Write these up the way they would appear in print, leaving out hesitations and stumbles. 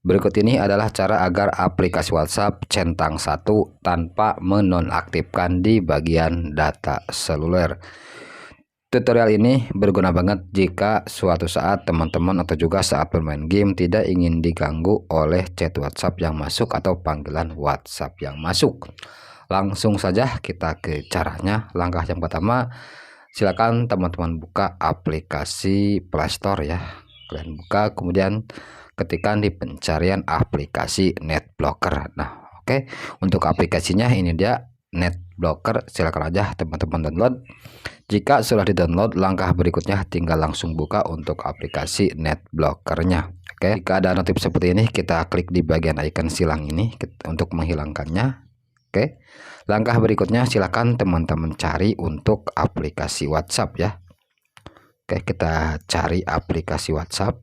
Berikut ini adalah cara agar aplikasi WhatsApp centang 1 tanpa menonaktifkan di bagian data seluler. Tutorial ini berguna banget jika suatu saat teman-teman atau juga saat bermain game tidak ingin diganggu oleh chat WhatsApp yang masuk atau panggilan WhatsApp yang masuk. Langsung saja kita ke caranya. Langkah yang pertama, silakan teman-teman buka aplikasi Play Store ya. Kalian buka, kemudian ketikkan di pencarian aplikasi NetBlocker. Nah, oke. Untuk aplikasinya ini dia NetBlocker. Silakan aja teman-teman download. Jika sudah di-download, langkah berikutnya tinggal langsung buka untuk aplikasi NetBlockernya. Oke, jika ada notif seperti ini, kita klik di bagian icon silang ini untuk menghilangkannya. Oke. Langkah berikutnya silakan teman-teman cari untuk aplikasi WhatsApp ya. Oke, kita cari aplikasi WhatsApp.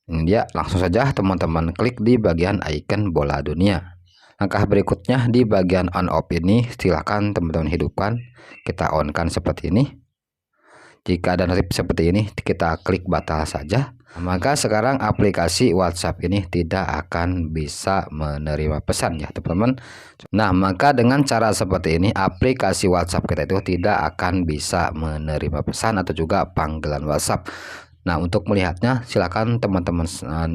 Ini dia, langsung saja teman-teman klik di bagian icon bola dunia. Langkah berikutnya di bagian on off ini silakan teman-teman hidupkan. Kita on kan seperti ini. Jika ada notif seperti ini, kita klik batal saja. Maka sekarang aplikasi WhatsApp ini tidak akan bisa menerima pesan ya teman-teman. Nah, maka dengan cara seperti ini aplikasi WhatsApp kita itu tidak akan bisa menerima pesan atau juga panggilan WhatsApp. Nah, untuk melihatnya silakan teman-teman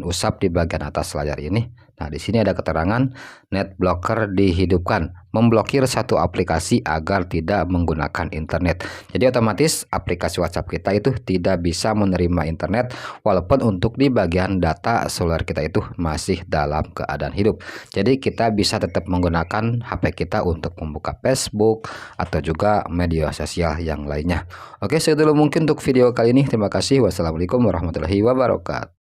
usap di bagian atas layar ini. Nah, di sini ada keterangan NetBlocker dihidupkan, memblokir satu aplikasi agar tidak menggunakan internet. Jadi otomatis aplikasi WhatsApp kita itu tidak bisa menerima internet walaupun untuk di bagian data seluler kita itu masih dalam keadaan hidup. Jadi kita bisa tetap menggunakan HP kita untuk membuka Facebook atau juga media sosial yang lainnya. Oke, segitu dulu mungkin untuk video kali ini. Terima kasih. Wassalamualaikum warahmatullahi wabarakatuh.